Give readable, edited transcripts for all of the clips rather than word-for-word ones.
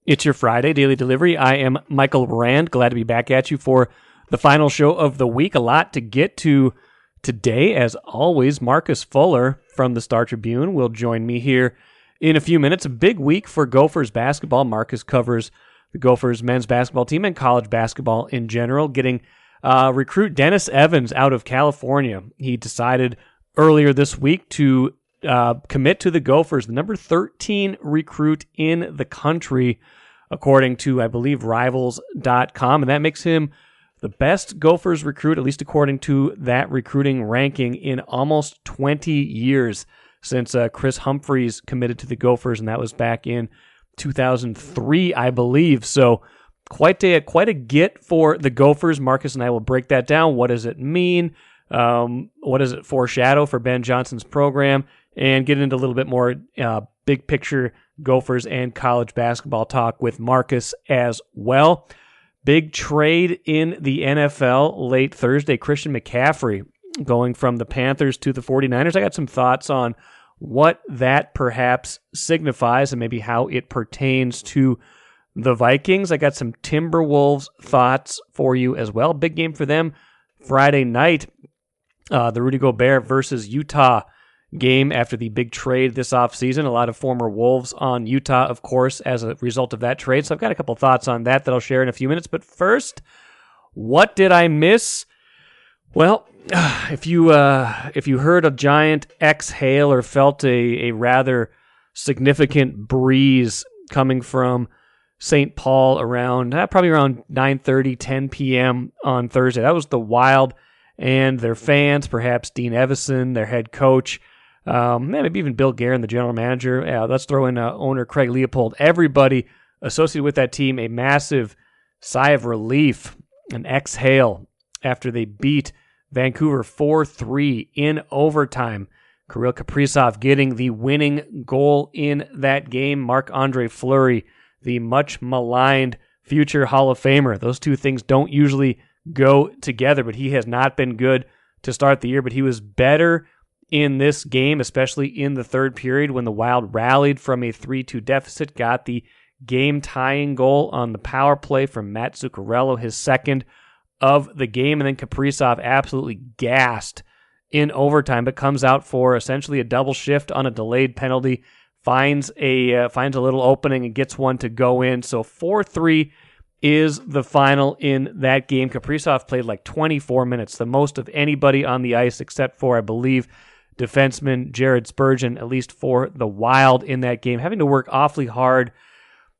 It's your Friday Daily Delivery. I am Michael Rand. Glad to be back at you for the final show of the week. A lot to get to today. As always, Marcus Fuller from the Star Tribune will join me here in a few minutes. A big week for Gophers basketball. Marcus covers the Gophers men's basketball team and college basketball in general, getting recruit Dennis Evans out of California. He decided earlier this week to commit to the Gophers, the number 13 recruit in the country, according to, I believe, Rivals.com, and that makes him the best Gophers recruit, at least according to that recruiting ranking, in almost 20 years since Chris Humphreys committed to the Gophers, and that was back in 2003, I believe. So quite a get for the Gophers. Marcus and I will break that down. What does it mean? What does it foreshadow for Ben Johnson's program? And get into a little bit more big picture Gophers and college basketball talk with Marcus as well. Big trade in the NFL late Thursday. Christian McCaffrey going from the Panthers to the 49ers. I got some thoughts on what that perhaps signifies and maybe how it pertains to the Vikings. I got some Timberwolves thoughts for you as well. Big game for them Friday night. The Rudy Gobert versus Utah game after the big trade this offseason. A lot of former Wolves on Utah, of course, as a result of that trade. So I've got a couple thoughts on that I'll share in a few minutes. But first, what did I miss? Well, if you heard a giant exhale or felt a rather significant breeze coming from St. Paul around probably around 9:30, 10 p.m. on Thursday, that was the Wild and their fans, perhaps Dean Evason, their head coach, maybe even Bill Guerin, the general manager. Let's throw in owner Craig Leopold. Everybody associated with that team, a massive sigh of relief, an exhale after they beat Vancouver 4-3 in overtime. Kirill Kaprizov getting the winning goal in that game. Marc-Andre Fleury, the much maligned future Hall of Famer. Those two things don't usually go together, but he has not been good to start the year, but he was better in this game, especially in the third period when the Wild rallied from a 3-2 deficit, got the game-tying goal on the power play from Matt Zuccarello, his second of the game, and then Kaprizov absolutely gassed in overtime, but comes out for essentially a double shift on a delayed penalty, finds a little opening and gets one to go in. So 4-3 is the final in that game. Kaprizov played like 24 minutes, the most of anybody on the ice except for, I believe, defenseman Jared Spurgeon, at least for the Wild in that game, having to work awfully hard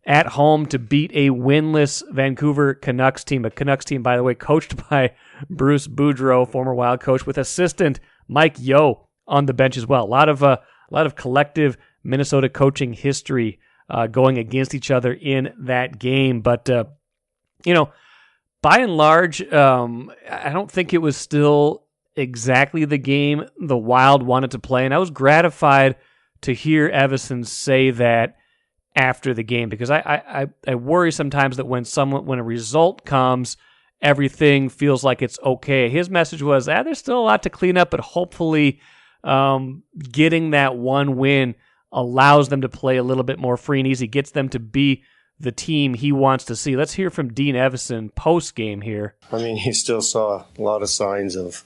at home to beat a winless Vancouver Canucks team. A Canucks team, by the way, coached by Bruce Boudreau, former Wild coach, with assistant Mike Yeo on the bench as well. A lot of collective Minnesota coaching history going against each other in that game. But, by and large, I don't think it was still exactly the game the Wild wanted to play. And I was gratified to hear Evason say that after the game, because I worry sometimes that when a result comes, everything feels like it's okay. His message was, there's still a lot to clean up, but hopefully getting that one win allows them to play a little bit more free and easy, gets them to be the team he wants to see. Let's hear from Dean Evason post-game here. I mean, he still saw a lot of signs of,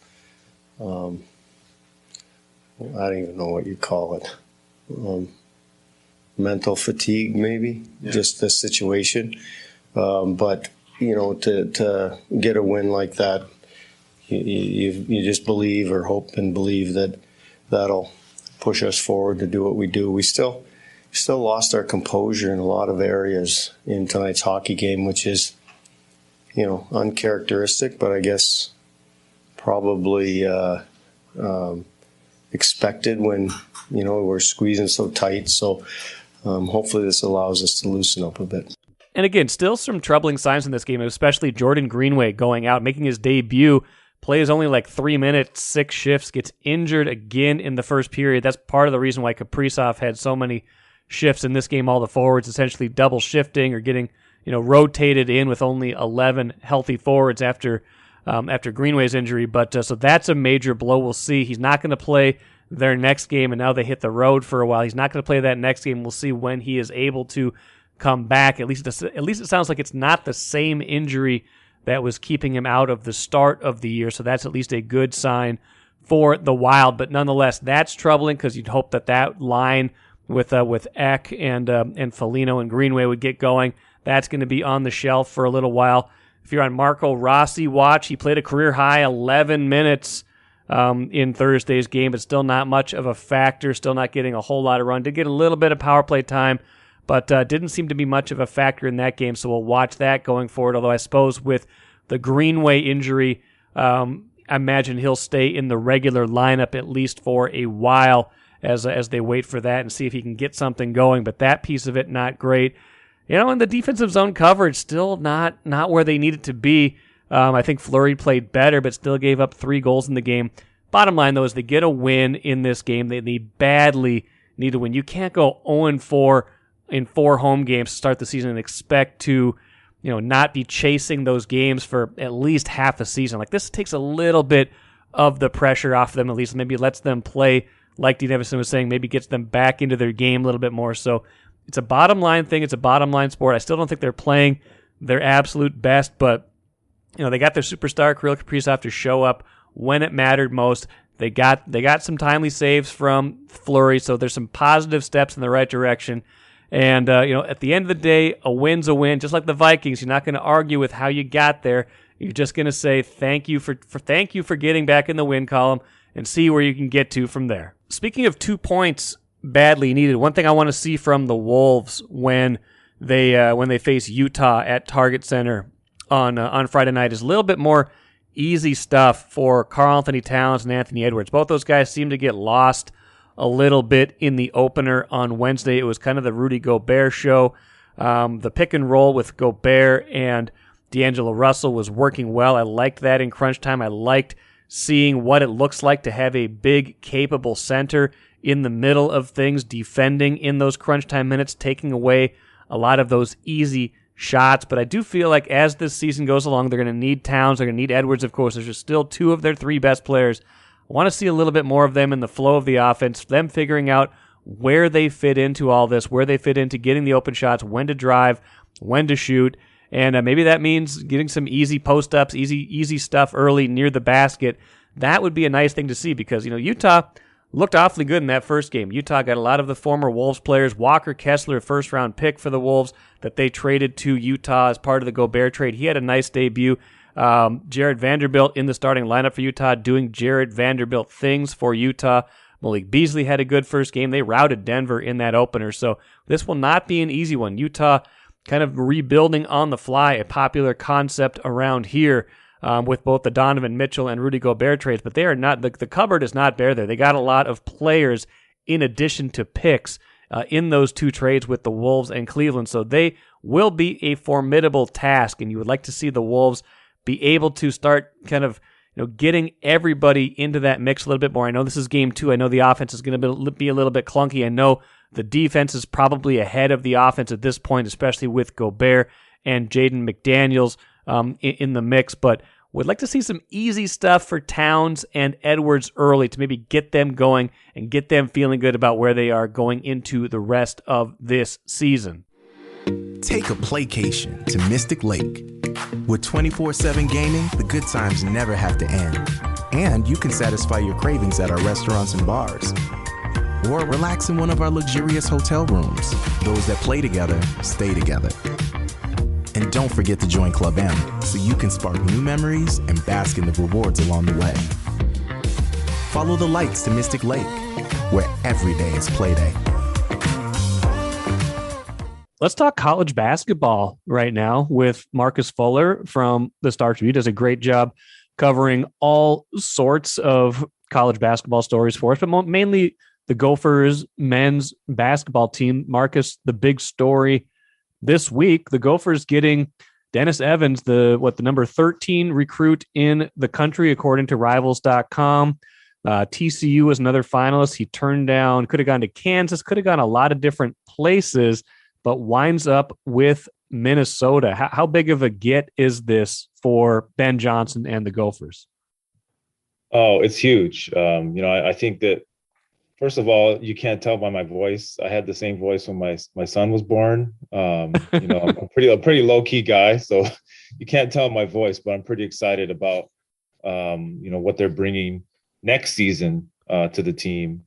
I don't even know what you call it, mental fatigue maybe, just the situation. But, to get a win like that, you just believe or hope and believe that that'll push us forward to do what we do. We still lost our composure in a lot of areas in tonight's hockey game, which is, uncharacteristic, but I guess probably expected when, we're squeezing so tight. So hopefully this allows us to loosen up a bit. And again, still some troubling signs in this game, especially Jordan Greenway going out, making his debut, plays only like 3 minutes, 6 shifts, gets injured again in the first period. That's part of the reason why Kaprizov had so many shifts in this game. All the forwards essentially double shifting or getting rotated in with only 11 healthy forwards after Greenway's injury. But so that's a major blow. We'll see. He's not going to play their next game, and now they hit the road for a while. He's not going to play that next game. We'll see when he is able to come back. At least it sounds like it's not the same injury that was keeping him out of the start of the year. So that's at least a good sign for the Wild. But nonetheless, that's troubling because you'd hope that line with Eck and Foligno and Greenway would get going. That's going to be on the shelf for a little while. If you're on Marco Rossi watch, he played a career-high 11 minutes in Thursday's game, but still not much of a factor, still not getting a whole lot of run. Did get a little bit of power play time, but didn't seem to be much of a factor in that game, so we'll watch that going forward, although I suppose with the Greenway injury, I imagine he'll stay in the regular lineup at least for a while as they wait for that and see if he can get something going, but that piece of it, not great. And the defensive zone coverage still not where they need it to be. I think Fleury played better, but still gave up 3 goals in the game. Bottom line, though, is they get a win in this game. They badly need a win. You can't go 0-4 in 4 home games to start the season and expect to, not be chasing those games for at least half the season. Like, this takes a little bit of the pressure off them, at least maybe lets them play, like Dean Evason was saying, maybe gets them back into their game a little bit more. So it's a bottom line thing. It's a bottom line sport. I still don't think they're playing their absolute best, but they got their superstar Kirill Kaprizov to show up when it mattered most. They got some timely saves from Fleury, so there's some positive steps in the right direction. And at the end of the day, a win's a win. Just like the Vikings, you're not going to argue with how you got there. You're just going to say thank you for getting back in the win column and see where you can get to from there. Speaking of 2 points badly needed, one thing I want to see from the Wolves when they face Utah at Target Center on Friday night is a little bit more easy stuff for Karl-Anthony Towns and Anthony Edwards. Both those guys seem to get lost a little bit in the opener on Wednesday. It was kind of the Rudy Gobert show. The pick and roll with Gobert and D'Angelo Russell was working well. I liked that in crunch time. I liked seeing what it looks like to have a big, capable center in the middle of things, defending in those crunch time minutes, taking away a lot of those easy shots. But I do feel like as this season goes along, they're going to need Towns. They're going to need Edwards, of course. There's just still 2 of their 3 best players. I want to see a little bit more of them in the flow of the offense, them figuring out where they fit into all this, where they fit into getting the open shots, when to drive, when to shoot. And maybe that means getting some easy post-ups, easy stuff early near the basket. That would be a nice thing to see because, Utah looked awfully good in that first game. Utah got a lot of the former Wolves players. Walker Kessler, a first-round pick for the Wolves that they traded to Utah as part of the Gobert trade. He had a nice debut. Jared Vanderbilt in the starting lineup for Utah, doing Jared Vanderbilt things for Utah. Malik Beasley had a good first game. They routed Denver in that opener. So this will not be an easy one. Utah kind of rebuilding on the fly, a popular concept around here. With both the Donovan Mitchell and Rudy Gobert trades, but they are not, the cupboard is not bare there. They got a lot of players in addition to picks in those 2 trades with the Wolves and Cleveland, so they will be a formidable task, and you would like to see the Wolves be able to start kind of getting everybody into that mix a little bit more. I know this is game 2. I know the offense is going to be a little bit clunky. I know the defense is probably ahead of the offense at this point, especially with Gobert and Jaden McDaniels in the mix, but would like to see some easy stuff for Towns and Edwards early to maybe get them going and get them feeling good about where they are going into the rest of this season. Take a playcation to Mystic Lake. With 24/7 gaming, the good times never have to end. And you can satisfy your cravings at our restaurants and bars. Or relax in one of our luxurious hotel rooms. Those that play together, stay together. And don't forget to join Club M so you can spark new memories and bask in the rewards along the way. Follow the lights to Mystic Lake, where every day is play day. Let's talk college basketball right now with Marcus Fuller from the Star Tribune. He does a great job covering all sorts of college basketball stories for us, but mainly the Gophers men's basketball team. Marcus, the big story this week, the Gophers getting Dennis Evans, the number 13 recruit in the country, according to Rivals.com. TCU was another finalist. He turned down, could have gone to Kansas, could have gone a lot of different places, but winds up with Minnesota. How big of a get is this for Ben Johnson and the Gophers? Oh, it's huge. I think that first of all, you can't tell by my voice. I had the same voice when my son was born. I'm a pretty low key guy, so you can't tell my voice, but I'm pretty excited about what they're bringing next season to the team.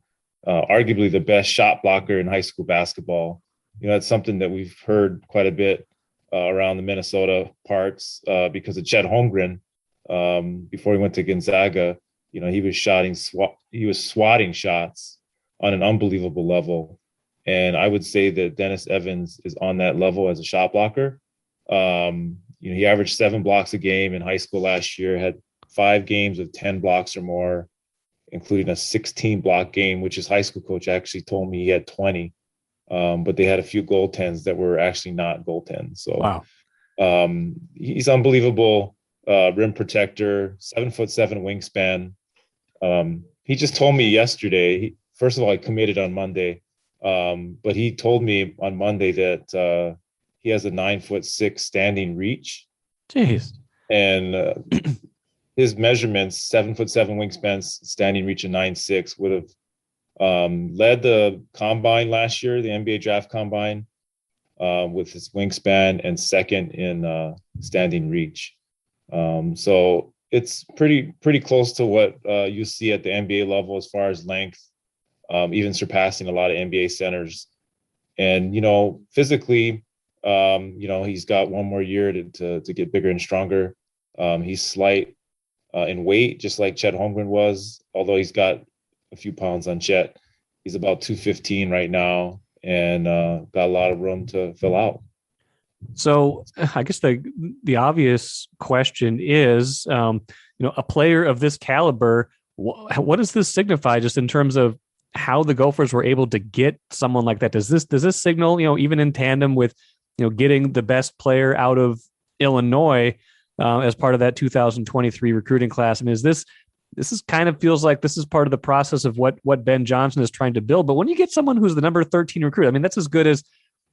Arguably the best shot blocker in high school basketball. That's something that we've heard quite a bit around the Minnesota parts because of Chet Holmgren. Before he went to Gonzaga, he was swatting shots on an unbelievable level. And I would say that Dennis Evans is on that level as a shot blocker. He averaged 7 blocks a game in high school last year, had 5 games of 10 blocks or more, including a 16 block game, which his high school coach actually told me he had 20. But they had a few goaltends that were actually not goaltends. So wow. He's unbelievable rim protector, 7'7" wingspan. He just told me yesterday, first of all, he committed on Monday, but he told me on Monday that he has a 9'6" standing reach. Jeez. And his measurements, 7'7" wingspan, standing reach of 9'6", would have led the combine last year, the NBA draft combine, with his wingspan, and second in standing reach. So it's pretty close to what you see at the NBA level as far as length, even surpassing a lot of NBA centers. And, physically, he's got one more year to get bigger and stronger. He's slight in weight, just like Chet Holmgren was, although he's got a few pounds on Chet. He's about 215 right now, and got a lot of room to fill out. So I guess the obvious question is, a player of this caliber, what does this signify just in terms of how the Gophers were able to get someone like that? Does this signal, even in tandem with, getting the best player out of Illinois as part of that 2023 recruiting class? I mean, this is kind of feels like this is part of the process of what Ben Johnson is trying to build. But when you get someone who's the number 13 recruit, I mean, that's as good as,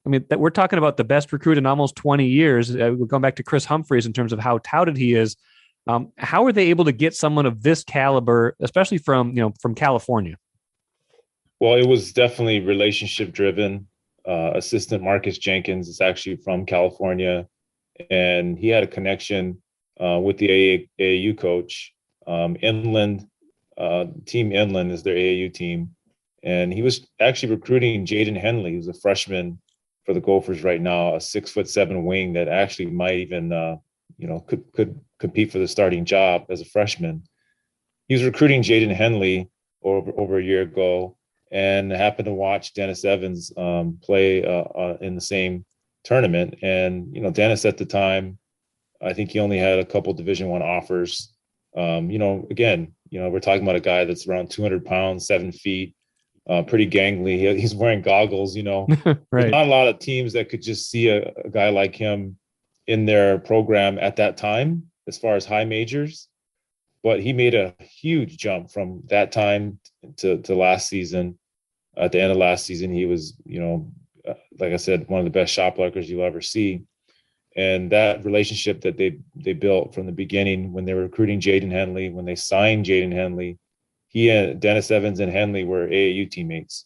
that we're talking about the best recruit in almost 20 years. We're going back to Chris Humphreys in terms of how touted he is. How are they able to get someone of this caliber, especially from California? Well, it was definitely relationship driven. Assistant Marcus Jenkins is actually from California, and he had a connection with the AAU coach. Inland, Team Inland is their AAU team. And he was actually recruiting Jaden Henley, who's a freshman for the Gophers right now, a 6'7" wing that actually might even, could compete for the starting job as a freshman. He was recruiting Jaden Henley over a year ago, and happened to watch Dennis Evans play in the same tournament. And, Dennis at the time, I think he only had a couple Division I offers. Again, we're talking about a guy that's around 200 pounds, 7 feet, pretty gangly. He's wearing goggles, Right. There's not a lot of teams that could just see a guy like him in their program at that time, as far as high majors. But he made a huge jump from that time to last season. At the end of last season, he was, like I said, one of the best shot blockers you'll ever see. And that relationship that they built from the beginning, when they were recruiting Jaden Henley, when they signed Jaden Henley, he and Dennis Evans and Henley were AAU teammates.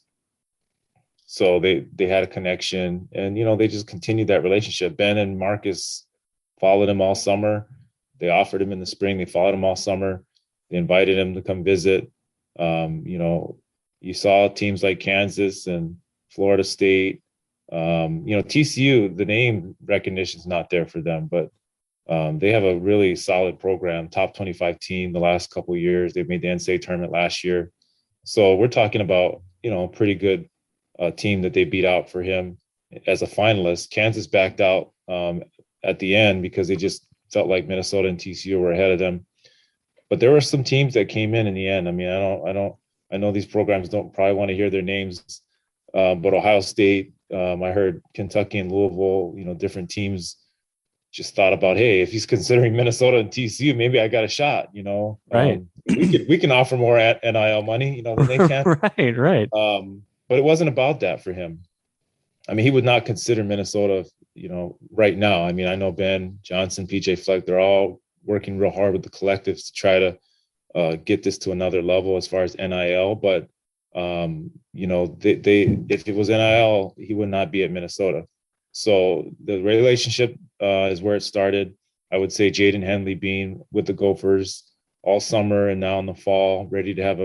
So they had a connection, and, they just continued that relationship. Ben and Marcus followed him all summer. They offered him in the spring. They followed him all summer. They invited him to come visit. You saw teams like Kansas and Florida State. TCU, the name recognition is not there for them, but they have a really solid program, top 25 team the last couple of years. They've made the NCAA tournament last year. So we're talking about, a pretty good team that they beat out for him as a finalist. Kansas backed out at the end because they just felt like Minnesota and TCU were ahead of them. But there were some teams that came in the end. I mean, I know these programs don't probably want to hear their names, but Ohio State, I heard Kentucky and Louisville, different teams just thought about, hey, if he's considering Minnesota and TCU, maybe I got a shot, Right. We can offer more at NIL money, than they can. Right. But it wasn't about that for him. I mean, he would not consider Minnesota, right now. I mean, I know Ben Johnson, PJ Fleck, they're all working real hard with the collectives to try to get this to another level as far as NIL. But they if it was NIL, he would not be at Minnesota. So the relationship is where it started. I would say Jaden Henley being with the Gophers all summer and now in the fall, ready to have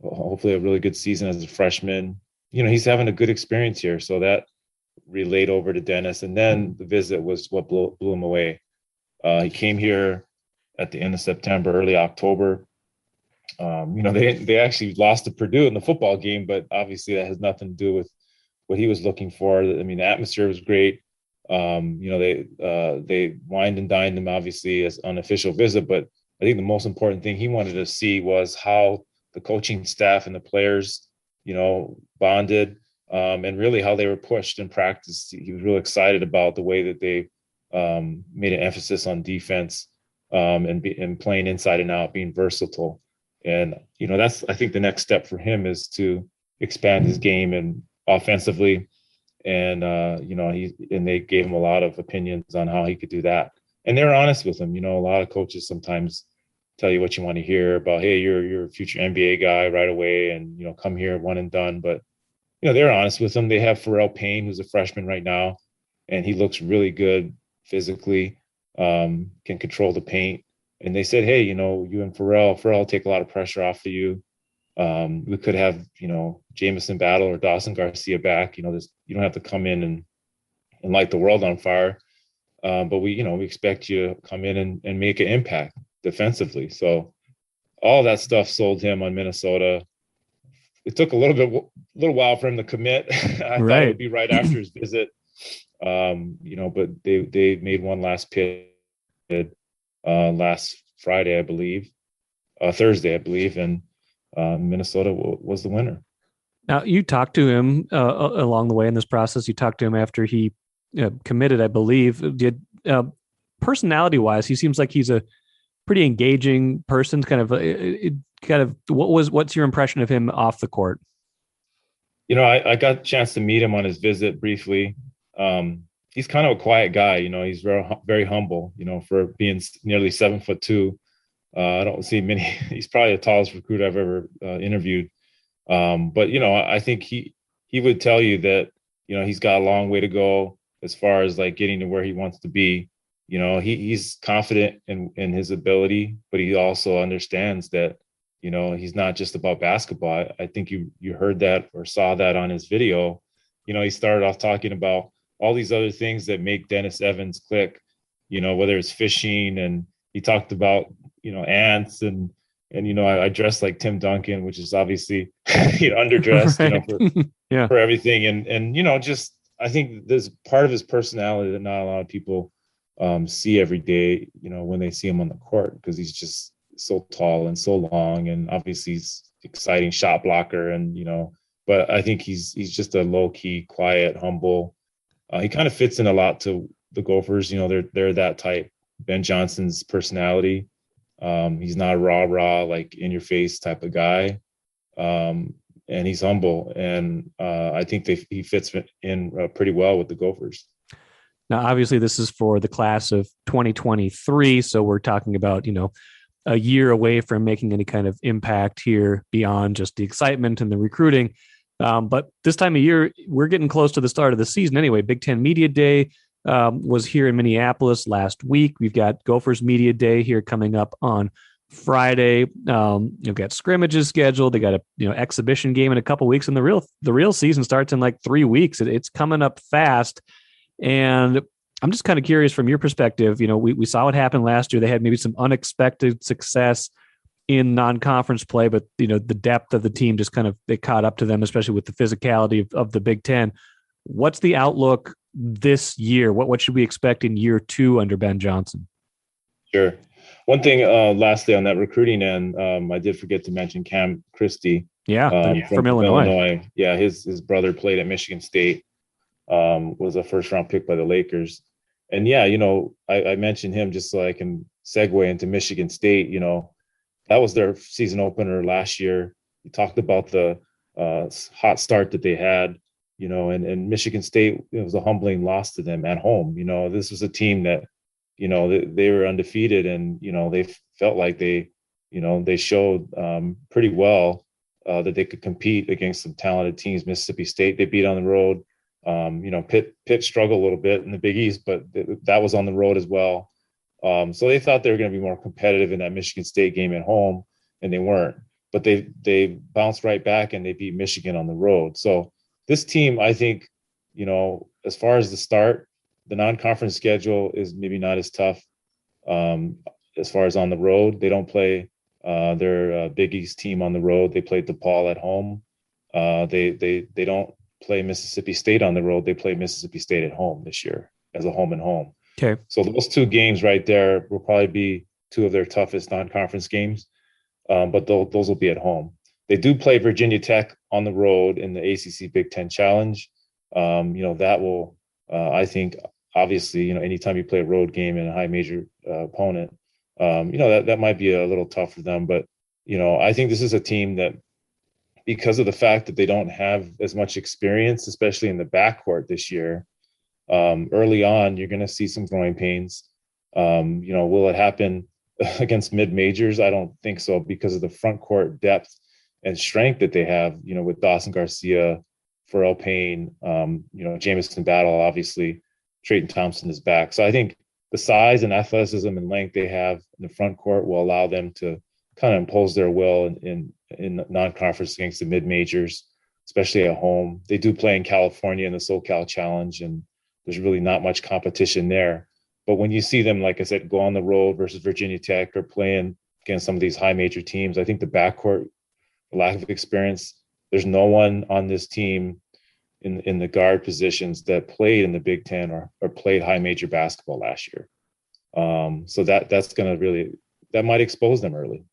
hopefully a really good season as a freshman. He's having a good experience here. So that relayed over to Dennis. And then the visit was what blew him away. He came here at the end of September, early October. They actually lost to Purdue in the football game, but obviously that has nothing to do with what he was looking for. I mean, the atmosphere was great. They wined and dined him obviously as unofficial visit, but I think the most important thing he wanted to see was how the coaching staff and the players, bonded, and really how they were pushed in practice. He was really excited about the way that they made an emphasis on defense, and playing inside and out, being versatile. And, that's, I think the next step for him is to expand his game and offensively. And, they gave him a lot of opinions on how he could do that. And they're honest with him. A lot of coaches sometimes tell you what you want to hear about, hey, you're a future NBA guy right away, and, come here one and done. But, they're honest with him. They have Pharrell Payne, who's a freshman right now, and he looks really good physically, can control the paint. And they said, hey, you and Pharrell take a lot of pressure off of you. We could have, Jamison Battle or Dawson Garcia back. You don't have to come in and light the world on fire. But we expect you to come in and make an impact defensively. So all that stuff sold him on Minnesota. It took a little while for him to commit. I thought it would be right after his visit. But they made one last pitch last Friday, I believe, Thursday, I believe, and Minnesota was the winner. Now, you talked to him along the way in this process. You talked to him after he committed, I believe. Personality-wise, he seems like he's a pretty engaging person. What's your impression of him off the court? I got a chance to meet him on his visit briefly. He's kind of a quiet guy. He's very, very humble, for being nearly 7'2". I don't see many. He's probably the tallest recruit I've ever interviewed. But I think he would tell you that, he's got a long way to go as far as like getting to where he wants to be. He's confident in his ability, but he also understands that, he's not just about basketball. I think you heard that or saw that on his video. He started off talking about all these other things that make Dennis Evans click, whether it's fishing, and he talked about, ants and I dress like Tim Duncan, which is obviously, underdressed, right. For everything. And just, I think there's part of his personality that not a lot of people see every day, when they see him on the court, because he's just so tall and so long, and obviously he's exciting shot blocker, and, but I think he's just a low key, quiet, humble. He kind of fits in a lot to the Gophers. They're that type. Ben Johnson's personality. He's not a rah, like in your face type of guy. And he's humble. And I think he fits in pretty well with the Gophers. Now, obviously this is for the class of 2023. So we're talking about, a year away from making any kind of impact here beyond just the excitement and the recruiting. But this time of year, we're getting close to the start of the season anyway. Big Ten Media Day was here in Minneapolis last week. We've got Gophers Media Day here coming up on Friday. You've got scrimmages scheduled. They got a exhibition game in a couple weeks, and the real season starts in like 3 weeks. It's coming up fast, and I'm just kind of curious from your perspective. We saw what happened last year. They had maybe some unexpected success in non-conference play, but the depth of the team just kind of, they caught up to them, especially with the physicality of the Big Ten. What's the outlook this year? What should we expect in year 2 under Ben Johnson? Sure. One thing, lastly on that recruiting end, I did forget to mention Cam Christie. From Illinois. Yeah, his brother played at Michigan State, was a first-round pick by the Lakers. And I mentioned him just so I can segue into Michigan State. That was their season opener last year. We talked about the hot start that they had, and Michigan State, it was a humbling loss to them at home. This was a team that, they were undefeated, and, they felt like they showed pretty well that they could compete against some talented teams. Mississippi State, they beat on the road. Pitt struggled a little bit in the Big East, but that was on the road as well. So they thought they were going to be more competitive in that Michigan State game at home, and they weren't. But they bounced right back and they beat Michigan on the road. So this team, I think, as far as the start, the non-conference schedule is maybe not as tough as far as on the road. They don't play their Big East team on the road. They played DePaul at home. They don't play Mississippi State on the road. They play Mississippi State at home this year as a home and home. Okay. So those two games right there will probably be two of their toughest non-conference games, but those will be at home. They do play Virginia Tech on the road in the ACC Big Ten Challenge. That will, I think, obviously, anytime you play a road game in a high major opponent, that might be a little tough for them. But, I think this is a team that, because of the fact that they don't have as much experience, especially in the backcourt this year, early on, you're going to see some growing pains. Will it happen against mid-majors? I don't think so, because of the front court depth and strength that they have, with Dawson Garcia, Pharrell Payne, Jamison Battle, obviously, Trayton Thompson is back. So I think the size and athleticism and length they have in the front court will allow them to kind of impose their will in non-conference against the mid-majors, especially at home. They do play in California in the SoCal Challenge, and there's really not much competition there. But when you see them, like I said, go on the road versus Virginia Tech or playing against some of these high major teams, I think the backcourt, lack of experience, there's no one on this team in the guard positions that played in the Big Ten or played high major basketball last year. So that's going to really, that might expose them early.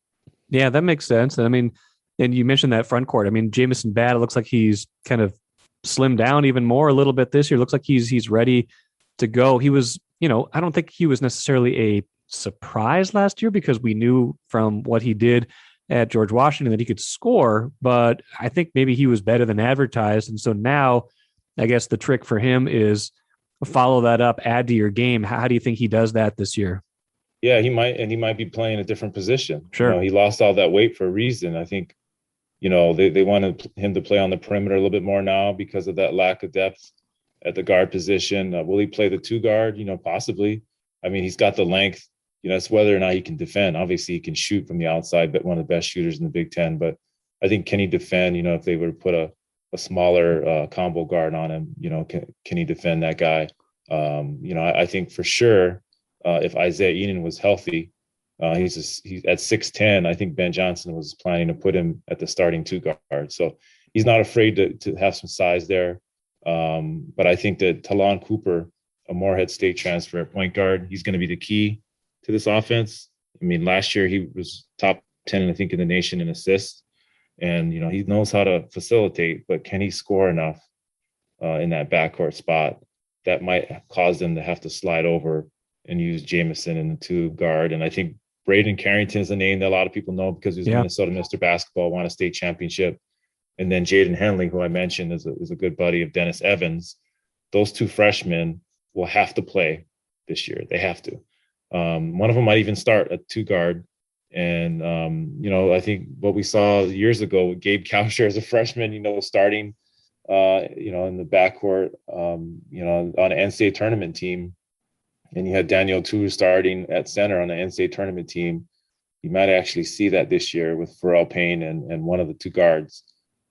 Yeah, that makes sense. I mean, and you mentioned that front court. I mean, Jamison Battle looks like he's kind of slimmed down even more a little bit this year. Looks like he's ready to go. He was, I don't think he was necessarily a surprise last year, because we knew from what he did at George Washington that he could score, but I think maybe he was better than advertised. And so now I guess the trick for him is follow that up, add to your game. How do you think he does that this year? Yeah, he might be playing a different position. Sure. He lost all that weight for a reason. I think, they wanted him to play on the perimeter a little bit more now because of that lack of depth at the guard position. Will he play the two guard? Possibly. I mean, he's got the length. It's whether or not he can defend. Obviously, he can shoot from the outside, but one of the best shooters in the Big Ten. But I think, can he defend? If they were to put a smaller combo guard on him, can he defend that guy? I think for sure, if Isaiah Enon was healthy, he's at 6'10". I think Ben Johnson was planning to put him at the starting two guard. So he's not afraid to have some size there. But I think that Talon Cooper, a Morehead State transfer at point guard, he's going to be the key to this offense. I mean, last year he was top 10, I think, in the nation in assists. And, he knows how to facilitate, but can he score enough in that backcourt spot? That might cause them to have to slide over and use Jamison in the two guard. And I think Braden Carrington is a name that a lot of people know because he was Minnesota Mr. Basketball, won a state championship. And then Jaden Henley, who I mentioned is a good buddy of Dennis Evans. Those two freshmen will have to play this year. They have to. One of them might even start at two guard. And, I think what we saw years ago, Gabe Kauscher as a freshman, starting, in the backcourt, on an NCAA tournament team. And you had Daniel Tu starting at center on the NCAA tournament team. You might actually see that this year with Pharrell Payne and one of the two guards.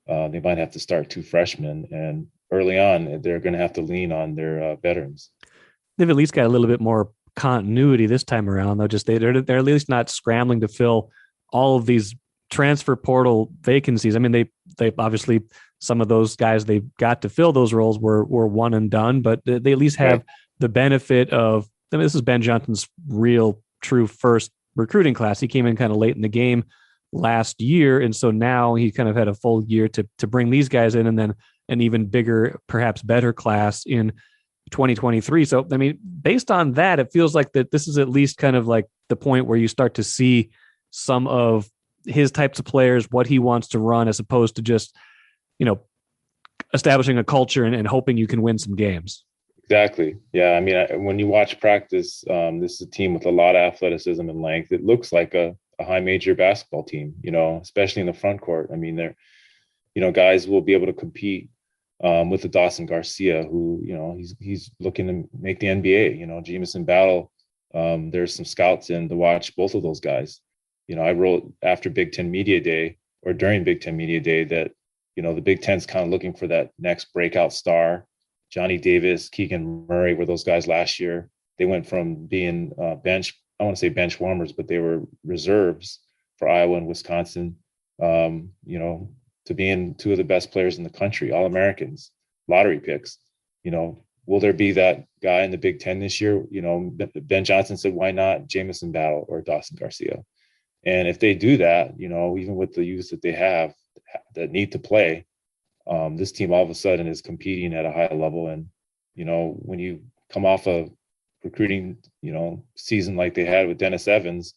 They might have to start two freshmen. And early on, they're going to have to lean on their veterans. They've at least got a little bit more continuity this time around, though. Just they're at least not scrambling to fill all of these transfer portal vacancies. I mean, they obviously, some of those guys they got to fill those roles were one and done, but they at least have the benefit of, I mean, this is Ben Johnson's real true first recruiting class. He came in kind of late in the game last year, and so now he kind of had a full year to bring these guys in, and then an even bigger, perhaps better class in 2023. So, I mean, based on that, it feels like that this is at least kind of like the point where you start to see some of his types of players, what he wants to run, as opposed to just, establishing a culture and hoping you can win some games. Exactly. Yeah. I mean, when you watch practice, this is a team with a lot of athleticism and length. It looks like a a high major basketball team, especially in the front court. I mean, they're, guys will be able to compete with the Dawson Garcia, who, he's looking to make the NBA, Jamison Battle. There's some scouts in to watch both of those guys. I wrote after Big Ten Media Day or during Big Ten Media Day that, the Big Ten's kind of looking for that next breakout star. Johnny Davis, Keegan Murray were those guys last year. They went from being bench warmers, but they were reserves for Iowa and Wisconsin, to being two of the best players in the country, All-Americans, lottery picks. Will there be that guy in the Big Ten this year? Ben Johnson said, why not Jamison Battle or Dawson Garcia? And if they do that, even with the youth that they have that need to play, this team all of a sudden is competing at a high level. And, when you come off a recruiting, season like they had with Dennis Evans,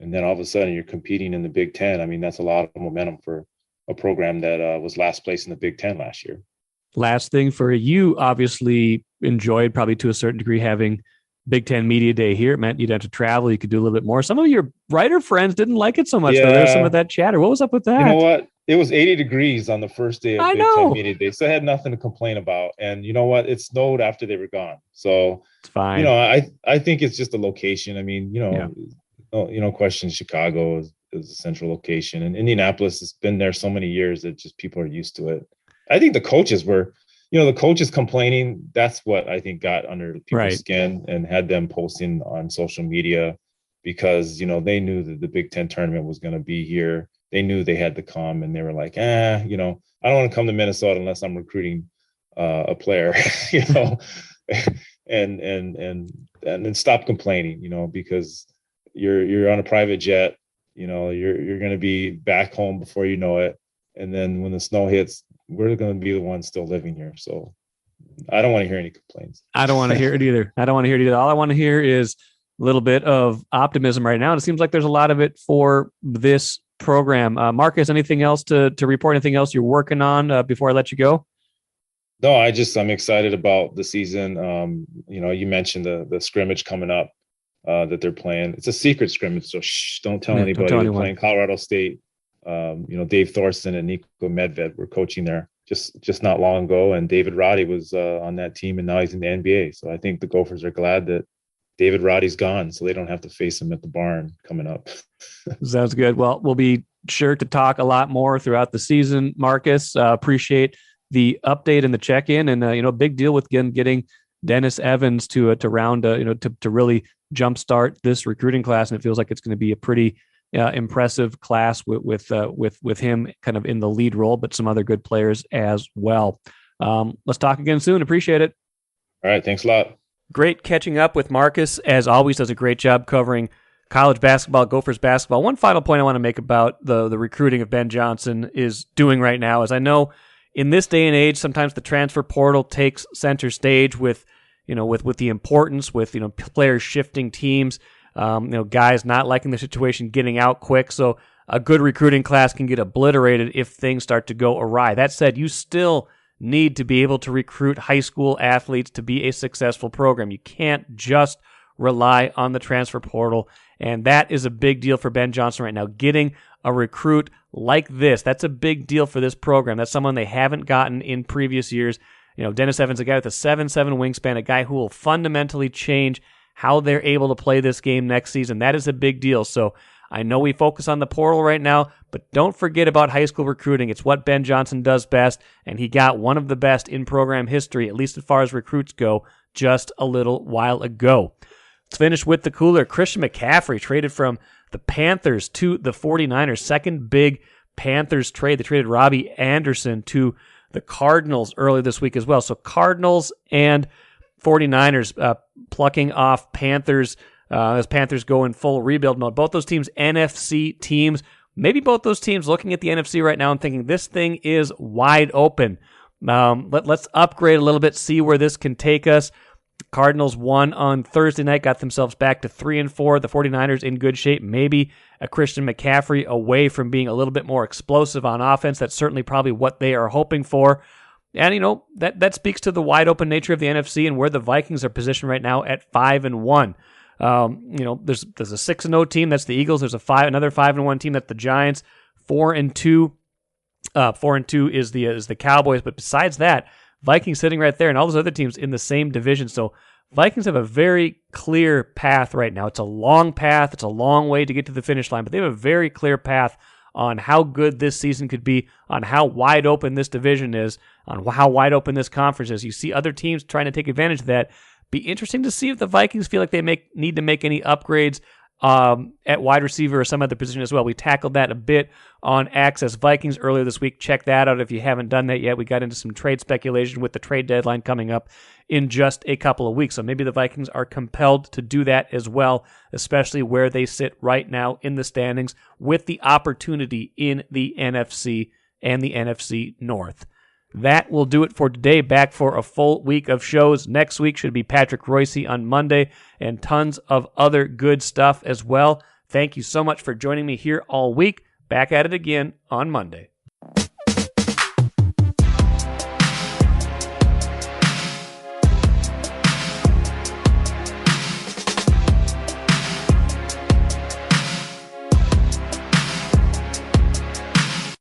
and then all of a sudden you're competing in the Big Ten, I mean, that's a lot of momentum for a program that was last place in the Big Ten last year. Last thing for you, obviously enjoyed probably to a certain degree having Big Ten Media Day here. It meant you'd have to travel. You could do a little bit more. Some of your writer friends didn't like it so much. Yeah. Though. There's some of that chatter. What was up with that? You know what? It was 80 degrees on the first day of Big Ten Media Day, so I had nothing to complain about. And you know what? It snowed after they were gone. So it's fine. I think it's just a location. I mean, no question, Chicago is a central location. And Indianapolis has been there so many years that just people are used to it. I think the coaches were, the coaches complaining. That's what I think got under people's skin and had them posting on social media because, they knew that the Big Ten tournament was going to be here. They knew they had to come and they were like, I don't want to come to Minnesota unless I'm recruiting a player, and stop complaining, because you're on a private jet, you're going to be back home before you know it. And then when the snow hits, we're going to be the ones still living here. So I don't want to hear any complaints. I don't want to hear it either. All I want to hear is a little bit of optimism right now. And it seems like there's a lot of it for this program. Marcus, anything else to report? Anything else you're working on before I let you go? No, I'm excited about the season. You mentioned the scrimmage coming up that they're playing. It's a secret scrimmage, so don't tell anybody. They're playing Colorado State. Dave Thorson and Nico Medved were coaching there just not long ago, and David Roddy was on that team, and now he's in the NBA. So I think the Gophers are glad that David Roddy's gone, so they don't have to face him at the barn coming up. Sounds good. Well, we'll be sure to talk a lot more throughout the season, Marcus. Appreciate the update and the check-in, and big deal with getting Dennis Evans to round, to really jumpstart this recruiting class, and it feels like it's going to be a pretty impressive class with him kind of in the lead role, but some other good players as well. Let's talk again soon. Appreciate it. All right. Thanks a lot. Great catching up with Marcus. As always, does a great job covering college basketball, Gophers basketball. One final point I want to make about the recruiting of Ben Johnson is doing right now is I know in this day and age, sometimes the transfer portal takes center stage with the importance, with players shifting teams, guys not liking the situation, getting out quick. So a good recruiting class can get obliterated if things start to go awry. That said, you still need to be able to recruit high school athletes to be a successful program. You can't just rely on the transfer portal, and that is a big deal for Ben Johnson right now. Getting a recruit like this, that's a big deal for this program. That's someone they haven't gotten in previous years. Dennis Evans, a guy with a 7'7" wingspan, a guy who will fundamentally change how they're able to play this game next season. That is a big deal. So I know we focus on the portal right now, but don't forget about high school recruiting. It's what Ben Johnson does best, and he got one of the best in program history, at least as far as recruits go, just a little while ago. Let's finish with the cooler. Christian McCaffrey traded from the Panthers to the 49ers. Second big Panthers trade. They traded Robbie Anderson to the Cardinals earlier this week as well. So Cardinals and 49ers plucking off Panthers as Panthers go in full rebuild mode. Both those teams, NFC teams. Maybe both those teams looking at the NFC right now and thinking this thing is wide open. Let's upgrade a little bit, see where this can take us. Cardinals won on Thursday night, got themselves back to 3-4. The 49ers in good shape. Maybe a Christian McCaffrey away from being a little bit more explosive on offense. That's certainly probably what they are hoping for. And, that speaks to the wide open nature of the NFC and where the Vikings are positioned right now at 5-1. There's a 6-0 team, that's the Eagles. There's another 5-1 team, that's the Giants. 4-2 is the Cowboys. But besides that, Vikings sitting right there, and all those other teams in the same division. So Vikings have a very clear path right now. It's a long path. It's a long way to get to the finish line, but they have a very clear path on how good this season could be, on how wide open this division is, on how wide open this conference is. You see other teams trying to take advantage of that. Be interesting to see if the Vikings feel like they need to make any upgrades at wide receiver or some other position as well. We tackled that a bit on Access Vikings earlier this week. Check that out if you haven't done that yet. We got into some trade speculation with the trade deadline coming up in just a couple of weeks. So maybe the Vikings are compelled to do that as well, especially where they sit right now in the standings with the opportunity in the NFC and the NFC North. That will do it for today. Back for a full week of shows. Next week should be Patrick Royce on Monday and tons of other good stuff as well. Thank you so much for joining me here all week. Back at it again on Monday.